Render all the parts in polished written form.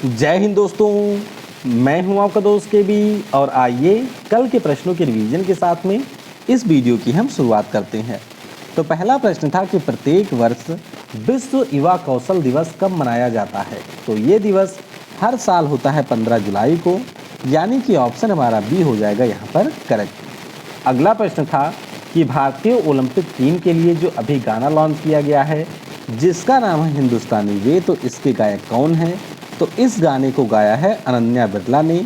जय हिंद दोस्तों, मैं हूं आपका दोस्त केबी और आइए कल के प्रश्नों के रिवीजन के साथ में इस वीडियो की हम शुरुआत करते हैं। तो पहला प्रश्न था कि प्रत्येक वर्ष विश्व युवा कौशल दिवस कब मनाया जाता है। तो ये दिवस हर साल होता है 15 जुलाई को, यानी कि ऑप्शन हमारा बी हो जाएगा यहाँ पर करेक्ट। अगला प्रश्न था कि भारतीय ओलंपिक टीम के लिए जो अभी गाना लॉन्च किया गया है जिसका नाम है हिंदुस्तानी वे, तो इसके गायक कौन हैं। तो इस गाने को गाया है अनन्या बिरला ने,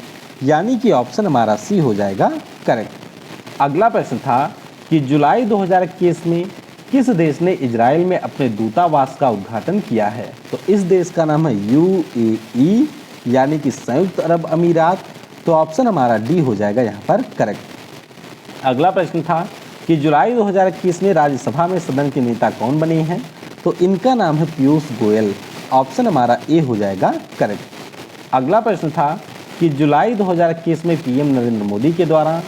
यानी कि ऑप्शन हमारा सी हो जाएगा करेक्ट। अगला प्रश्न था कि जुलाई 2021 में किस देश ने इजराइल में अपने दूतावास का उद्घाटन किया है। तो इस देश का नाम है यूएई, यानी कि संयुक्त अरब अमीरात। तो ऑप्शन हमारा डी हो जाएगा यहाँ पर करेक्ट। अगला प्रश्न था कि जुलाई 2021 में राज्यसभा में सदन के नेता कौन बने हैं। तो इनका नाम है पीयूष गोयल, ऑप्शन हमारा ए हो जाएगा करेक्ट। अगला प्रश्न था कि जुलाई 2021 में पीएम नरेंद्र मोदी के द्वारा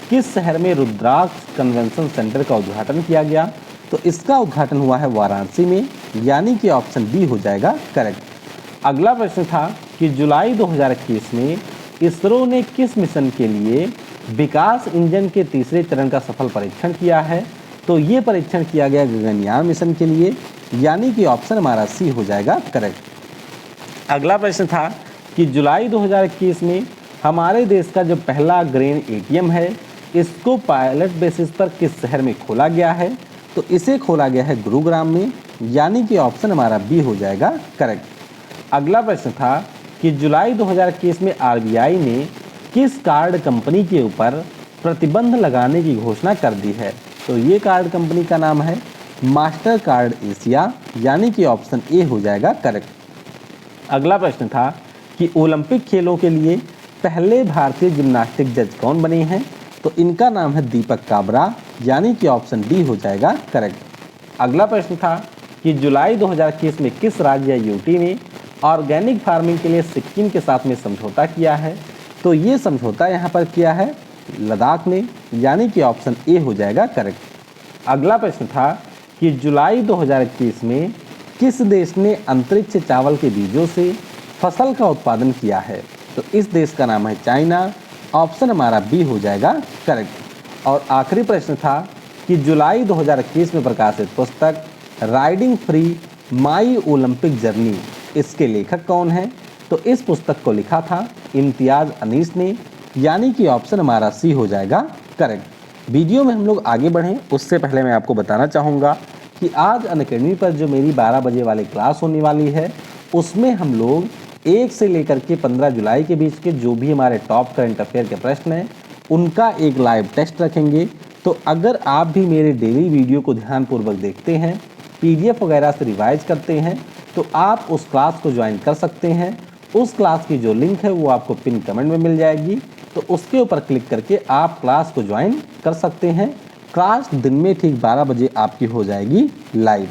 किस शहर में रुद्राक्ष कन्वेंशन सेंटर का उद्घाटन किया गया। तो इसका उद्घाटन हुआ है वाराणसी में, यानी कि ऑप्शन बी हो जाएगा करेक्ट। अगला प्रश्न था कि जुलाई 2021 में इसरो ने किस मिशन के लिए विकास इंजन के तीसरे चरण का सफल परीक्षण किया है। तो ये परीक्षण किया गया गगनयान मिशन के लिए, यानी कि ऑप्शन हमारा सी हो जाएगा करेक्ट। अगला प्रश्न था कि जुलाई 2021 में हमारे देश का जो पहला ग्रेन एटीएम है इसको पायलट बेसिस पर किस शहर में खोला गया है। तो इसे खोला गया है गुरुग्राम में, यानी कि ऑप्शन हमारा बी हो जाएगा करेक्ट। अगला प्रश्न था कि जुलाई 2021 में आरबीआई ने किस कार्ड कंपनी के ऊपर प्रतिबंध लगाने की घोषणा कर दी है। तो ये कार्ड कंपनी का नाम है मास्टर कार्ड एशिया, यानी कि ऑप्शन ए हो जाएगा करेक्ट। अगला प्रश्न था कि ओलंपिक खेलों के लिए पहले भारतीय जिम्नास्टिक जज कौन बने हैं। तो इनका नाम है दीपक काबरा, यानी कि ऑप्शन डी हो जाएगा करेक्ट। अगला प्रश्न था कि जुलाई 2021 में किस राज्य या यूटी ने ऑर्गेनिक फार्मिंग के लिए सिक्किम के साथ में समझौता किया है। तो ये समझौता यहाँ पर किया है लद्दाख ने, यानी कि ऑप्शन ए हो जाएगा करेक्ट। अगला प्रश्न था कि जुलाई 2021 में किस देश ने अंतरिक्ष चावल के बीजों से फसल का उत्पादन किया है। तो इस देश का नाम है चाइना, ऑप्शन हमारा बी हो जाएगा करेक्ट। और आखिरी प्रश्न था कि जुलाई 2021 में प्रकाशित पुस्तक राइडिंग फ्री माई ओलंपिक जर्नी, इसके लेखक कौन हैं। तो इस पुस्तक को लिखा था इम्तियाज़ अनीस ने, यानी कि ऑप्शन हमारा सी हो जाएगा करेक्ट। वीडियो में हम लोग आगे बढ़ें उससे पहले मैं आपको बताना चाहूँगा कि आज अनअकैडमी पर जो मेरी 12 बजे वाली क्लास होने वाली है उसमें हम लोग 1 से लेकर के 15 जुलाई के बीच के जो भी हमारे टॉप करंट अफेयर के प्रश्न हैं उनका एक लाइव टेस्ट रखेंगे। तो अगर आप भी मेरे डेली वीडियो को ध्यानपूर्वक देखते हैं, पीडीएफ वगैरह से रिवाइज करते हैं, तो आप उस क्लास को ज्वाइन कर सकते हैं। उस क्लास की जो लिंक है वो आपको पिन कमेंट में मिल जाएगी, तो उसके ऊपर क्लिक करके आप क्लास को ज्वाइन कर सकते हैं। क्लास दिन में ठीक 12 बजे आपकी हो जाएगी लाइव।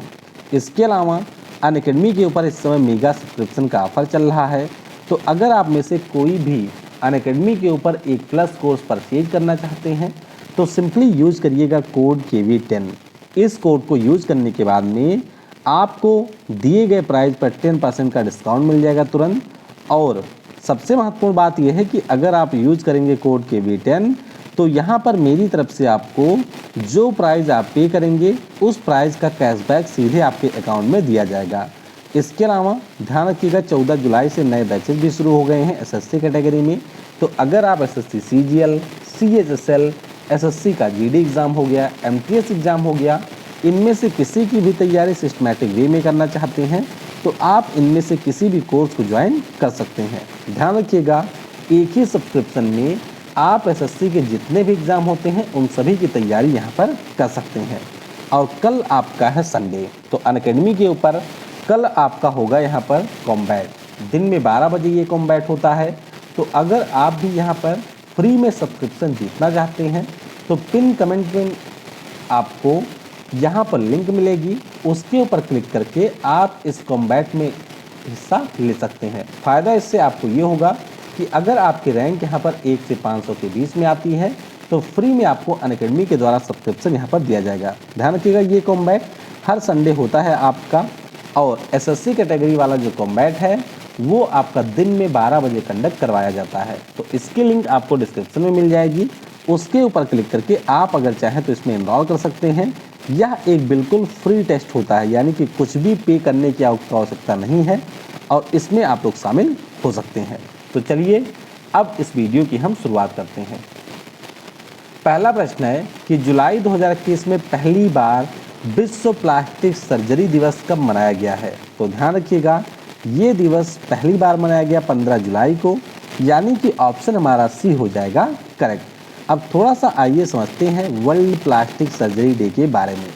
इसके अलावा अनअकैडमी के ऊपर इस समय मेगा सब्सक्रिप्शन का ऑफर चल रहा है। तो अगर आप में से कोई भी अनअकैडमी के ऊपर एक प्लस कोर्स परचेज करना चाहते हैं तो सिंपली यूज करिएगा कोड KV10। इस कोड को यूज करने के बाद में आपको दिए गए प्राइस पर 10% का डिस्काउंट मिल जाएगा तुरंत। और सबसे महत्वपूर्ण बात यह है कि अगर आप यूज करेंगे कोड KV10 तो यहाँ पर मेरी तरफ से आपको जो प्राइस आप पे करेंगे उस प्राइस का कैशबैक सीधे आपके अकाउंट में दिया जाएगा। इसके अलावा ध्यान रखिएगा 14 जुलाई से नए बैचेज भी शुरू हो गए हैं SSC कैटेगरी में। तो अगर आप SSC CGL, CHSL, SSC का GD एग्ज़ाम हो गया, MTS एग्ज़ाम हो गया, इनमें से किसी की भी तैयारी सिस्टमैटिक वे में करना चाहते हैं तो आप इनमें से किसी भी कोर्स को ज्वाइन कर सकते हैं। ध्यान रखिएगा एक ही सब्सक्रिप्शन में आप SSC के जितने भी एग्ज़ाम होते हैं उन सभी की तैयारी यहाँ पर कर सकते हैं। और कल आपका है संडे, तो अनअकैडमी के ऊपर कल आपका होगा यहाँ पर कॉम्बैट। दिन में 12 बजे ये कॉम्बैट होता है। तो अगर आप भी यहाँ पर फ्री में सब्सक्रिप्शन जीतना चाहते हैं तो पिन कमेंट में आपको यहाँ पर लिंक मिलेगी, उसके ऊपर क्लिक करके आप इस कॉम्बैट में हिस्सा ले सकते हैं। फ़ायदा इससे आपको ये होगा कि अगर आपकी रैंक यहाँ पर 1 से 500 के बीच में आती है तो फ्री में आपको अनअकैडमी के द्वारा सब्सक्रिप्शन यहाँ पर दिया जाएगा। ध्यान रखिएगा ये कॉम्बैट हर संडे होता है आपका। और SSC कैटेगरी वाला जो कॉम्बैट है वो आपका दिन में 12 बजे कंडक्ट करवाया जाता है। तो इसकी लिंक आपको डिस्क्रिप्शन में मिल जाएगी, उसके ऊपर क्लिक करके आप अगर चाहें तो इसमें एनरोल कर सकते हैं। यह एक बिल्कुल फ्री टेस्ट होता है, यानी कि कुछ भी पे करने की आवश्यकता नहीं है और इसमें आप लोग शामिल हो सकते हैं। तो चलिए अब इस वीडियो की हम शुरुआत करते हैं। पहला प्रश्न है कि जुलाई 2021 में पहली बार विश्व प्लास्टिक सर्जरी दिवस कब मनाया गया है। तो ध्यान रखिएगा, ये दिवस पहली बार मनाया गया 15 जुलाई को, यानी कि ऑप्शन हमारा सी हो जाएगा करेक्ट। अब थोड़ा सा आइए समझते हैं वर्ल्ड प्लास्टिक सर्जरी डे के बारे में।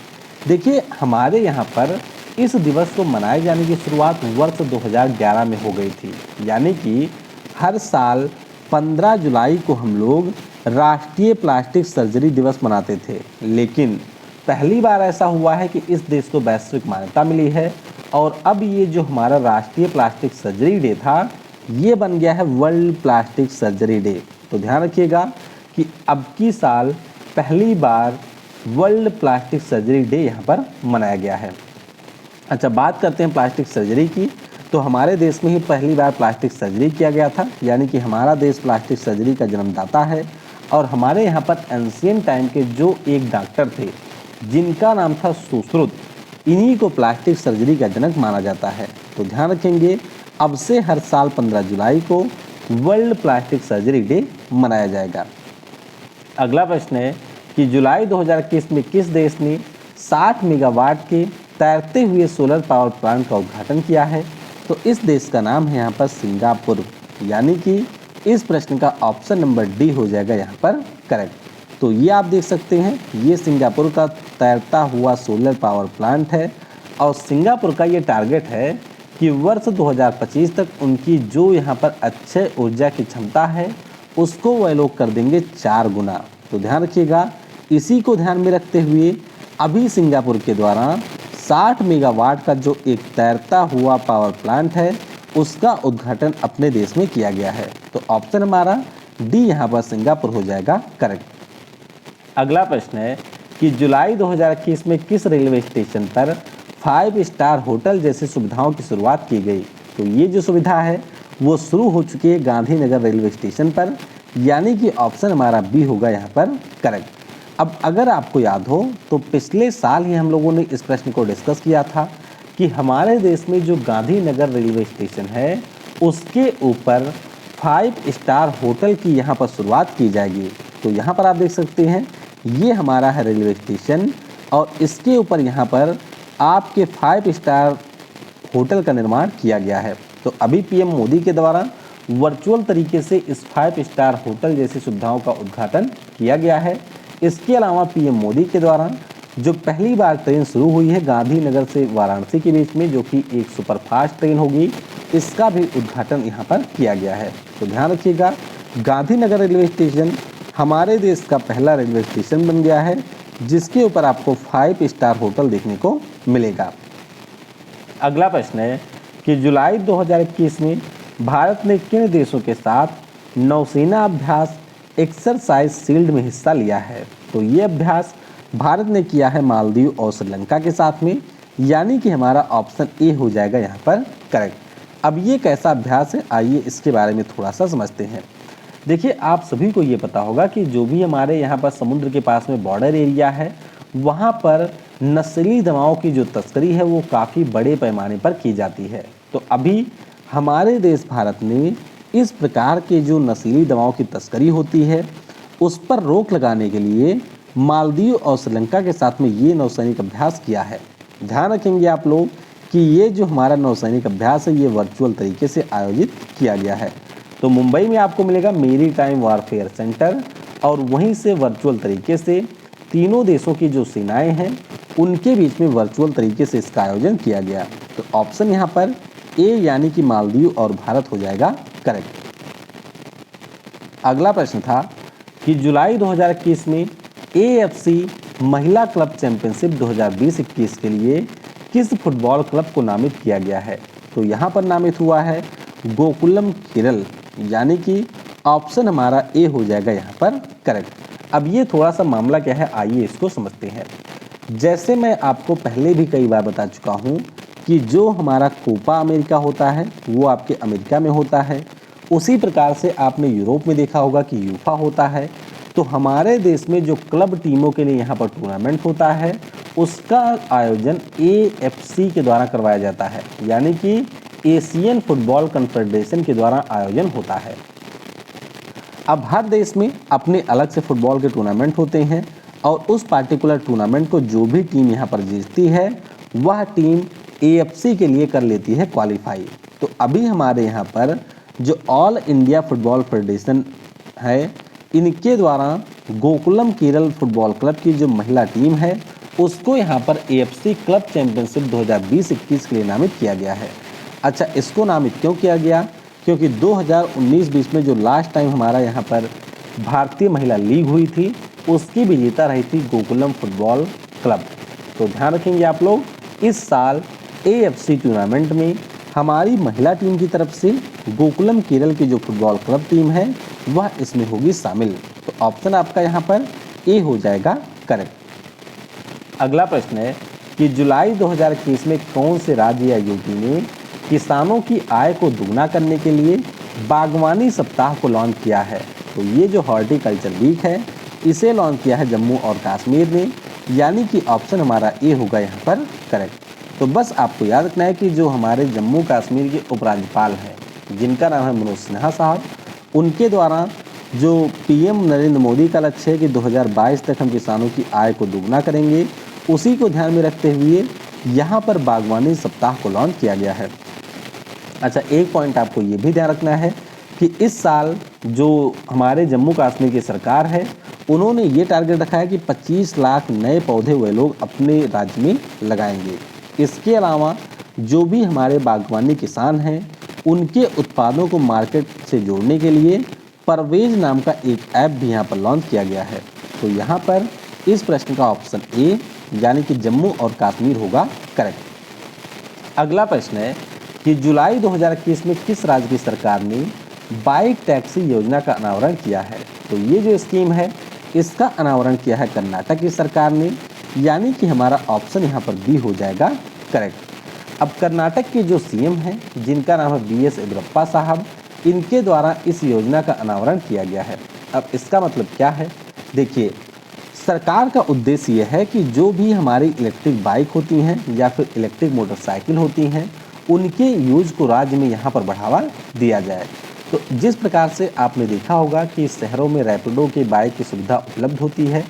देखिए, हमारे यहाँ पर इस दिवस को मनाए जाने की शुरुआत वर्ष 2011 में हो गई थी, यानी कि हर साल 15 जुलाई को हम लोग राष्ट्रीय प्लास्टिक सर्जरी दिवस मनाते थे। लेकिन पहली बार ऐसा हुआ है कि इस देश को वैश्विक मान्यता मिली है और अब ये जो हमारा राष्ट्रीय प्लास्टिक सर्जरी डे था, ये बन गया है वर्ल्ड प्लास्टिक सर्जरी डे। तो ध्यान रखिएगा कि अब की साल पहली बार वर्ल्ड प्लास्टिक सर्जरी डे यहाँ पर मनाया गया है। अच्छा, बात करते हैं प्लास्टिक सर्जरी की। तो हमारे देश में ही पहली बार प्लास्टिक सर्जरी किया गया था, यानी कि हमारा देश प्लास्टिक सर्जरी का जन्मदाता है। और हमारे यहाँ पर एंशियंट टाइम के जो एक डॉक्टर थे जिनका नाम था सुश्रुत, इन्हीं को प्लास्टिक सर्जरी का जनक माना जाता है। तो ध्यान रखेंगे, अब से हर साल 15 जुलाई को वर्ल्ड प्लास्टिक सर्जरी डे मनाया जाएगा। अगला प्रश्न है कि जुलाई 2021 में किस देश ने 60 मेगावाट के तैरते हुए सोलर पावर प्लांट का उद्घाटन किया है। तो इस देश का नाम है यहाँ पर सिंगापुर, यानी कि इस प्रश्न का ऑप्शन नंबर डी हो जाएगा यहाँ पर करेक्ट। तो ये आप देख सकते हैं, ये सिंगापुर का तैरता हुआ सोलर पावर प्लांट है और सिंगापुर का ये टारगेट है कि वर्ष 2025 तक उनकी जो यहाँ पर अक्षय ऊर्जा की क्षमता है उसको वह लोग कर देंगे 4 गुना। तो ध्यान रखिएगा, इसी को ध्यान में रखते हुए अभी सिंगापुर के द्वारा 60 मेगावाट का जो एक तैरता हुआ पावर प्लांट है उसका उद्घाटन अपने देश में किया गया है। तो ऑप्शन हमारा डी यहाँ पर सिंगापुर हो जाएगा करेक्ट। अगला प्रश्न है कि जुलाई 2021 में किस रेलवे स्टेशन पर 5 स्टार होटल जैसी सुविधाओं की शुरुआत की गई। तो ये जो सुविधा है वो शुरू हो चुकी है गांधीनगर रेलवे स्टेशन पर, यानी कि ऑप्शन हमारा बी होगा यहाँ पर करेक्ट। अब अगर आपको याद हो तो पिछले साल ही हम लोगों ने इस प्रश्न को डिस्कस किया था कि हमारे देश में जो गांधीनगर रेलवे स्टेशन है उसके ऊपर 5 स्टार होटल की यहाँ पर शुरुआत की जाएगी। तो यहाँ पर आप देख सकते हैं, ये हमारा है रेलवे स्टेशन और इसके ऊपर यहाँ पर आपके 5 स्टार होटल का निर्माण किया गया है। तो अभी पीएम मोदी के द्वारा वर्चुअल तरीके से इस 5 स्टार होटल जैसी सुविधाओं का उद्घाटन किया गया है। इसके अलावा पीएम मोदी के द्वारा जो पहली बार ट्रेन शुरू हुई है गांधीनगर से वाराणसी के बीच में, जो कि एक सुपरफास्ट ट्रेन होगी, इसका भी उद्घाटन यहाँ पर किया गया है। तो ध्यान रखिएगा, गांधीनगर रेलवे स्टेशन हमारे देश का पहला रेलवे स्टेशन बन गया है जिसके ऊपर आपको 5 स्टार होटल देखने को मिलेगा। अगला प्रश्न है कि जुलाई 2021 में भारत ने किन देशों के साथ नौसेना अभ्यास एक्सरसाइज शील्ड में हिस्सा लिया है। तो ये अभ्यास भारत ने किया है मालदीव और श्रीलंका के साथ में, यानी कि हमारा ऑप्शन ए हो जाएगा यहाँ पर करेक्ट। अब ये कैसा अभ्यास है, आइए इसके बारे में थोड़ा सा समझते हैं। देखिए, आप सभी को ये पता होगा कि जो भी हमारे यहाँ पर समुद्र के पास में बॉर्डर एरिया है वहाँ पर नस्ली दवाओं की जो तस्करी है वो काफ़ी बड़े पैमाने पर की जाती है। तो अभी हमारे देश भारत ने इस प्रकार के जो नस्ली दवाओं की तस्करी होती है उस पर रोक लगाने के लिए मालदीव और श्रीलंका के साथ में ये नौसैनिक अभ्यास किया है। ध्यान रखेंगे आप लोग कि ये जो हमारा नौसैनिक अभ्यास है ये वर्चुअल तरीके से आयोजित किया गया है। तो मुंबई में आपको मिलेगा मेरी टाइम वारफेयर सेंटर और वहीं से वर्चुअल तरीके से तीनों देशों की जो सेनाएं हैं उनके बीच में वर्चुअल तरीके से इसका आयोजन किया गया। तो ऑप्शन यहाँ पर ए यानी कि मालदीव और भारत हो जाएगा करेक्ट। अगला प्रश्न था कि जुलाई 2021 में AFC महिला क्लब चैंपियनशिप 2020-21 के लिए किस फुटबॉल क्लब को नामित किया गया है। तो यहाँ पर नामित हुआ है गोकुलम केरल, यानी कि ऑप्शन हमारा ए हो जाएगा यहाँ पर करेक्ट। अब ये थोड़ा सा मामला क्या है, आइए इसको समझते हैं। जैसे मैं आपको पहले भी कई बार बता चुका हूँ कि जो हमारा कोपा अमेरिका होता है वो आपके अमेरिका में होता है, उसी प्रकार से आपने यूरोप में देखा होगा कि यूफा होता है। तो हमारे देश में जो क्लब टीमों के लिए यहाँ पर टूर्नामेंट होता है उसका आयोजन AFC के द्वारा करवाया जाता है, यानी कि एशियन फुटबॉल कॉन्फेडरेशन के द्वारा आयोजन होता है। अब हर देश में अपने अलग से फुटबॉल के टूर्नामेंट होते हैं और उस पार्टिकुलर टूर्नामेंट को जो भी टीम यहाँ पर जीतती है वह टीम AFC के लिए कर लेती है क्वालिफाई। तो अभी हमारे यहाँ पर जो ऑल इंडिया फुटबॉल फेडरेशन है इनके द्वारा गोकुलम केरल फुटबॉल क्लब की जो महिला टीम है उसको यहाँ पर AFC क्लब चैंपियनशिप 2020-21 के लिए नामित किया गया है। अच्छा, इसको नामित क्यों किया गया? क्योंकि 2019-20 में जो लास्ट टाइम हमारा यहाँ पर भारतीय महिला लीग हुई थी उसकी विजेता रही थी गोकुलम फुटबॉल क्लब। तो ध्यान रखेंगे आप लोग, इस साल AFC टूर्नामेंट में हमारी महिला टीम की तरफ से गोकुलम केरल की जो फुटबॉल क्लब टीम है वह इसमें होगी शामिल। तो ऑप्शन आपका यहाँ पर ए हो जाएगा करेक्ट। अगला प्रश्न है कि जुलाई 2021 में कौन से राज्य या यूपी ने किसानों की आय को दुगना करने के लिए बागवानी सप्ताह को लॉन्च किया है? तो ये जो हॉर्टिकल्चर वीक है इसे लॉन्च किया है जम्मू और कश्मीर ने, यानी कि ऑप्शन हमारा ए होगा यहाँ पर करेक्ट। तो बस आपको याद रखना है कि जो हमारे जम्मू कश्मीर के उपराज्यपाल हैं जिनका नाम है मनोज सिन्हा साहब, उनके द्वारा जो PM नरेंद्र मोदी का लक्ष्य है कि 2022 तक हम किसानों की आय को दुगना करेंगे, उसी को ध्यान में रखते हुए यहाँ पर बागवानी सप्ताह को लॉन्च किया गया है। अच्छा, एक पॉइंट आपको ये भी ध्यान रखना है कि इस साल जो हमारे जम्मू कश्मीर की सरकार है उन्होंने ये टारगेट रखा है कि 25 लाख नए पौधे वे लोग अपने राज्य में लगाएंगे। इसके अलावा जो भी हमारे बागवानी किसान हैं उनके उत्पादों को मार्केट से जोड़ने के लिए परवेज नाम का एक ऐप भी यहाँ पर लॉन्च किया गया है। तो यहाँ पर इस प्रश्न का ऑप्शन ए यानी कि जम्मू और कश्मीर होगा करेक्ट। अगला प्रश्न है कि जुलाई 2021 में किस राज्य की सरकार ने बाइक टैक्सी योजना का अनावरण किया है? तो ये जो स्कीम है इसका अनावरण किया है कर्नाटक की सरकार ने, यानी कि हमारा ऑप्शन यहाँ पर बी हो जाएगा करेक्ट। अब कर्नाटक के जो CM हैं जिनका नाम है BS येदियुरप्पा साहब, इनके द्वारा इस योजना का अनावरण किया गया है। अब इसका मतलब क्या है? देखिए, सरकार का उद्देश्य यह है कि जो भी हमारी इलेक्ट्रिक बाइक होती हैं या फिर इलेक्ट्रिक मोटरसाइकिल होती हैं उनके यूज को राज्य में यहाँ पर बढ़ावा दिया जाए। तो जिस प्रकार से आपने देखा होगा कि शहरों में रैपिडो की बाइक की सुविधा उपलब्ध होती है,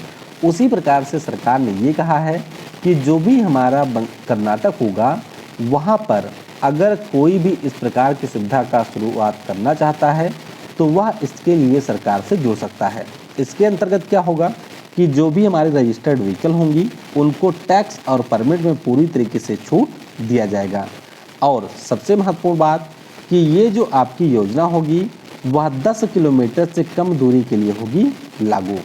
उसी प्रकार से सरकार ने ये कहा है कि जो भी हमारा कर्नाटक होगा वहाँ पर अगर कोई भी इस प्रकार की सुविधा का शुरुआत करना चाहता है तो वह इसके लिए सरकार से जुड़ सकता है। इसके अंतर्गत क्या होगा कि जो भी हमारे रजिस्टर्ड व्हीकल होंगी उनको टैक्स और परमिट में पूरी तरीके से छूट दिया जाएगा। और सबसे महत्वपूर्ण बात कि ये जो आपकी योजना होगी वह 10 किलोमीटर से कम दूरी के लिए होगी लागू,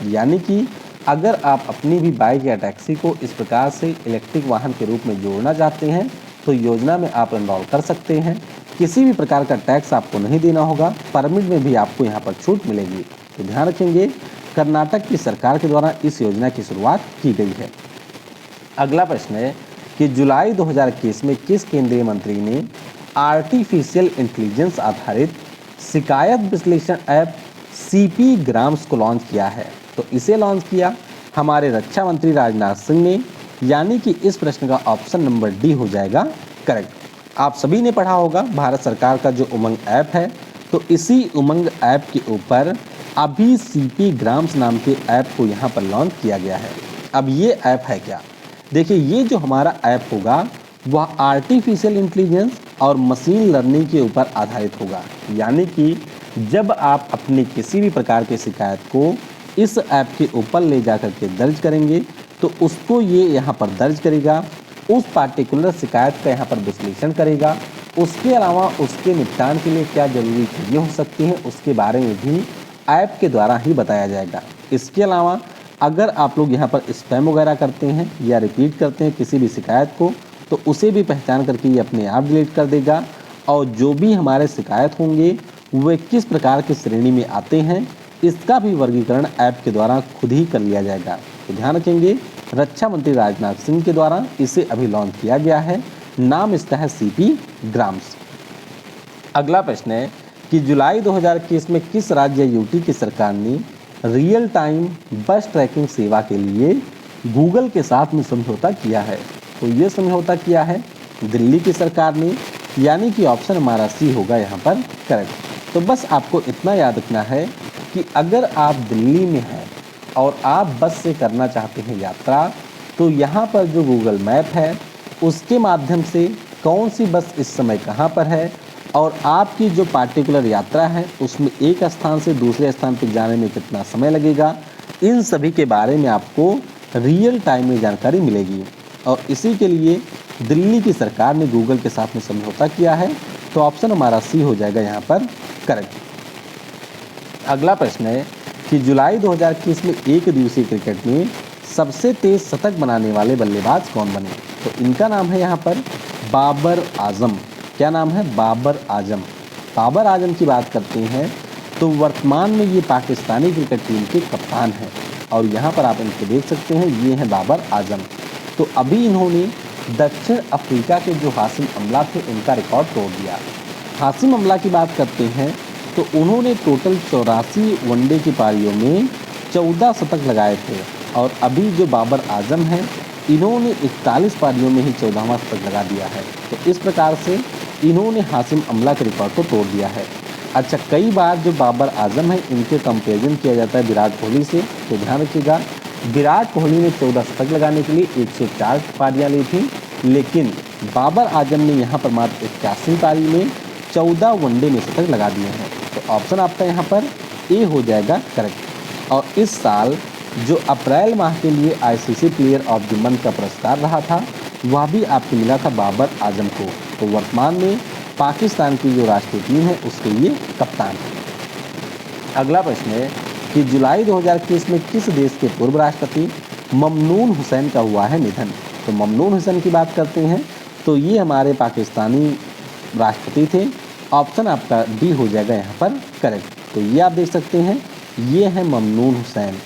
यानी कि अगर आप अपनी भी बाइक या टैक्सी को इस प्रकार से इलेक्ट्रिक वाहन के रूप में जोड़ना चाहते हैं तो योजना में आप एनरोल कर सकते हैं। किसी भी प्रकार का टैक्स आपको नहीं देना होगा, परमिट में भी आपको यहाँ पर छूट मिलेगी। तो ध्यान रखेंगे, कर्नाटक की सरकार के द्वारा इस योजना की शुरुआत की गई है। अगला प्रश्न है कि जुलाई 2021 में किस केंद्रीय मंत्री ने आर्टिफिशियल इंटेलिजेंस आधारित शिकायत विश्लेषण ऐप CP ग्राम्स को लॉन्च किया है? तो इसे लॉन्च किया हमारे रक्षा मंत्री राजनाथ सिंह ने, यानी कि इस प्रश्न का ऑप्शन नंबर डी हो जाएगा करेक्ट। आप सभी ने पढ़ा होगा भारत सरकार का जो उमंग ऐप है, तो इसी उमंग ऐप के ऊपर अभी CP ग्राम्स नाम के ऐप को यहाँ पर लॉन्च किया गया है। अब ये ऐप है क्या? देखिए, ये जो हमारा ऐप होगा वह आर्टिफिशियल इंटेलिजेंस और मशीन लर्निंग के ऊपर आधारित होगा, यानी कि जब आप अपनी किसी भी प्रकार की शिकायत को इस ऐप के ऊपर ले जाकर के दर्ज करेंगे तो उसको ये यहाँ पर दर्ज करेगा, उस पार्टिकुलर शिकायत का यहाँ पर विश्लेषण करेगा। उसके अलावा उसके निपटान के लिए क्या जरूरी चीज़ें हो सकती हैं उसके बारे में भी ऐप के द्वारा ही बताया जाएगा। इसके अलावा अगर आप लोग यहाँ पर स्पैम वगैरह करते हैं या रिपीट करते हैं किसी भी शिकायत को तो उसे भी पहचान करके ये अपने आप डिलीट कर देगा। और जो भी हमारे शिकायत होंगे वे किस प्रकार की श्रेणी में आते हैं इसका भी वर्गीकरण ऐप के द्वारा खुद ही कर लिया जाएगा। तो ध्यान रखेंगे, रक्षा मंत्री राजनाथ सिंह के द्वारा इसे अभी लॉन्च किया गया है, नाम इसका है सीपी ग्राम्स। अगला प्रश्न है कि जुलाई 2021 में किस राज्य यूटी की सरकार ने रियल टाइम बस ट्रैकिंग सेवा के लिए गूगल के साथ में समझौता किया है? तो ये समझौता किया है दिल्ली की सरकार ने, यानी कि ऑप्शन हमारा सी होगा यहाँ पर करेक्ट। तो बस आपको इतना याद रखना है कि अगर आप दिल्ली में हैं और आप बस से करना चाहते हैं यात्रा, तो यहाँ पर जो गूगल मैप है उसके माध्यम से कौन सी बस इस समय कहाँ पर है और आपकी जो पार्टिकुलर यात्रा है उसमें एक स्थान से दूसरे स्थान पर जाने में कितना समय लगेगा, इन सभी के बारे में आपको रियल टाइम में जानकारी मिलेगी। और इसी के लिए दिल्ली की सरकार ने गूगल के साथ में समझौता किया है, तो ऑप्शन हमारा सी हो जाएगा यहाँ पर करेक्ट। अगला प्रश्न है कि जुलाई 2021 में एक दिवसीय क्रिकेट में सबसे तेज शतक बनाने वाले बल्लेबाज कौन बने? तो इनका नाम है यहाँ पर बाबर आजम। क्या नाम है? बाबर आजम। बाबर आजम की बात करते हैं तो वर्तमान में ये पाकिस्तानी क्रिकेट टीम के कप्तान हैं और यहाँ पर आप इनको देख सकते हैं, ये हैं बाबर आजम। तो अभी इन्होंने दक्षिण अफ्रीका के जो हाशिम अमला थे उनका रिकॉर्ड तोड़ दिया। हाशिम अमला की बात करते हैं तो उन्होंने टोटल 84 वनडे की पारियों में 14 शतक लगाए थे और अभी जो बाबर आजम हैं इन्होंने 41 पारियों में ही 14वां शतक लगा दिया है। तो इस प्रकार से इन्होंने हाशिम अमला के रिकॉर्ड को तोड़ दिया है। अच्छा, कई बार जो बाबर आजम है इनके कंपेरिजन किया जाता है विराट कोहली से, तो ध्यान रखिएगा विराट कोहली ने 14 शतक लगाने के लिए 104 पारियां ली थी, लेकिन बाबर आजम ने यहाँ पर मात्र 81 पारी में 14 वनडे में शतक लगा दिए हैं। तो ऑप्शन आपका यहाँ पर ए हो जाएगा करेक्ट। और इस साल जो अप्रैल माह के लिए ICC player of the month का पुरस्कार रहा था वह भी आपको मिला था बाबर आजम को। तो वर्तमान में पाकिस्तान की जो राष्ट्रीय टीम है उसके लिए कप्तान है। अगला प्रश्न है कि जुलाई 2021 में किस देश के पूर्व राष्ट्रपति ममनून हुसैन का हुआ है निधन? तो ममनून हुसैन की बात करते हैं तो ये हमारे पाकिस्तानी राष्ट्रपति थे। ऑप्शन आपका डी हो जाएगा यहाँ पर करेक्ट। तो ये आप देख सकते हैं, ये है ममनून हुसैन।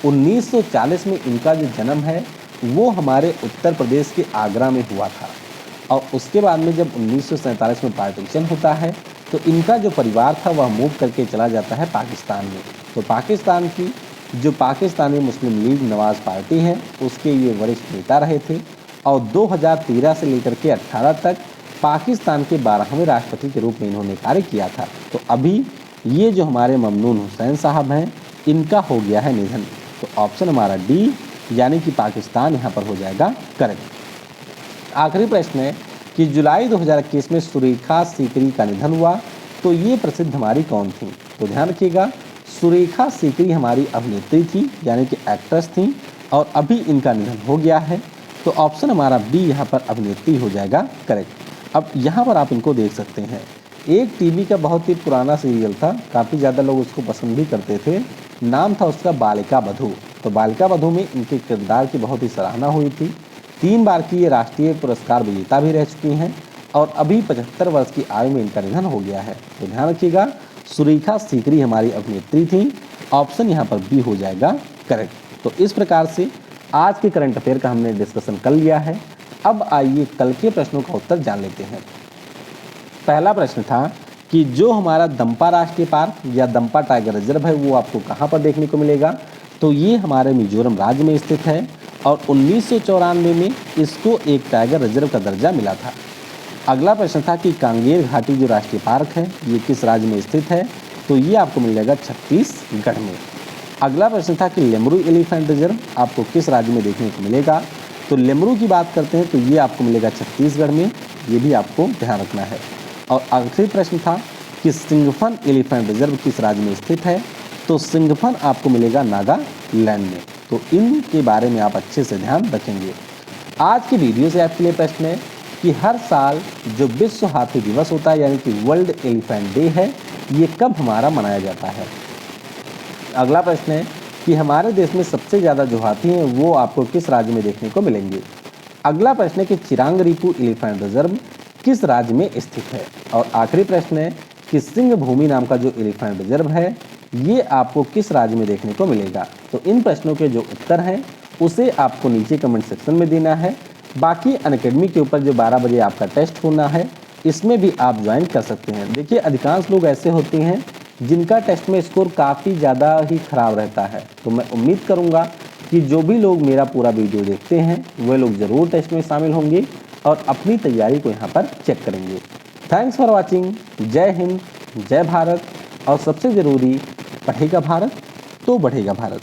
1940 में इनका जो जन्म है वो हमारे उत्तर प्रदेश के आगरा में हुआ था और उसके बाद में जब 1947 में पार्टीशन होता है तो इनका जो परिवार था वह मूव करके चला जाता है पाकिस्तान में। तो पाकिस्तान की जो पाकिस्तानी मुस्लिम लीग नवाज़ पार्टी है उसके ये वरिष्ठ नेता रहे थे और 2013 से लेकर के 18 तक पाकिस्तान के 12वें राष्ट्रपति के रूप में इन्होंने कार्य किया था। तो अभी ये जो हमारे ममनून हुसैन साहब हैं इनका हो गया है निधन। तो ऑप्शन हमारा डी यानी कि पाकिस्तान यहाँ पर हो जाएगा करेक्ट। आखिरी प्रश्न है कि जुलाई 2021 में सुरेखा सीकरी का निधन हुआ, तो ये प्रसिद्ध हमारी कौन थी? तो ध्यान रखिएगा सुरेखा सीकरी हमारी अभिनेत्री थी यानी कि एक्ट्रेस थी और अभी इनका निधन हो गया है। तो ऑप्शन हमारा बी यहाँ पर अभिनेत्री हो जाएगा करेक्ट। अब यहाँ पर आप इनको देख सकते हैं, एक टीवी का बहुत ही पुराना सीरियल था, काफ़ी ज़्यादा लोग उसको पसंद भी करते थे, नाम था उसका बालिका बधू। तो बालिका बधू में इनके किरदार की बहुत ही सराहना हुई थी। 3 बार की ये राष्ट्रीय पुरस्कार विजेता भी रह चुकी हैं और अभी 75 वर्ष की आयु में इनका निधन हो गया है। तो ध्यान रखिएगा सुरेखा सीकरी हमारी अभिनेत्री थी। ऑप्शन यहाँ पर बी हो जाएगा करेक्ट। तो इस प्रकार से आज के करंट अफेयर का हमने डिस्कशन कर लिया है। अब आइए कल के प्रश्नों का उत्तर जान लेते हैं। पहला प्रश्न था कि जो हमारा दंपा राष्ट्रीय पार्क या दंपा टाइगर रिजर्व है वो आपको कहाँ पर देखने को मिलेगा? तो ये हमारे मिजोरम राज्य में स्थित है और 1994 में इसको एक टाइगर रिजर्व का दर्जा मिला था। अगला प्रश्न था कि कांगेर घाटी जो राष्ट्रीय पार्क है ये किस राज्य में स्थित है? तो ये आपको मिल जाएगा छत्तीसगढ़ में। अगला प्रश्न था कि लेमरू एलिफेंट रिजर्व आपको किस राज्य में देखने को मिलेगा? तो लेमरू की बात करते हैं तो ये आपको मिलेगा छत्तीसगढ़ में, ये भी आपको ध्यान रखना है। और आखिरी प्रश्न था कि सिंगफन एलिफेंट रिजर्व किस राज्य में स्थित है? तो सिंगफन आपको मिलेगा नागालैंड में। तो इनके बारे में आप अच्छे से ध्यान रखेंगे। आज की वीडियो से आपके लिए प्रश्न है कि हर साल जो विश्व हाथी दिवस होता है यानी कि वर्ल्ड एलिफेंट डे है ये कब हमारा मनाया जाता है? अगला प्रश्न है कि हमारे देश में सबसे ज़्यादा जो हाथी हैं वो आपको किस राज्य में देखने को मिलेंगे? अगला प्रश्न है कि चिरांग रिपू एलिफेंट रिजर्व किस राज्य में स्थित है? और आखिरी प्रश्न है कि सिंह भूमि नाम का जो एलिफेंट रिजर्व है ये आपको किस राज्य में देखने को मिलेगा? तो इन प्रश्नों के जो उत्तर हैं उसे आपको नीचे कमेंट सेक्शन में देना है बाकी अनअकैडमी के ऊपर जो 12 बजे आपका टेस्ट होना है, इसमें भी आप ज्वाइन कर सकते हैं। देखिए, अधिकांश लोग ऐसे होते हैं जिनका टेस्ट में स्कोर काफ़ी ज़्यादा ही खराब रहता है। तो मैं उम्मीद करूँगा कि जो भी लोग मेरा पूरा वीडियो देखते हैं वे लोग ज़रूर टेस्ट में शामिल होंगे और अपनी तैयारी को यहाँ पर चेक करेंगे। Thanks for watching. जय हिंद, जय भारत, और सबसे ज़रूरी, पढ़ेगा भारत तो बढ़ेगा भारत।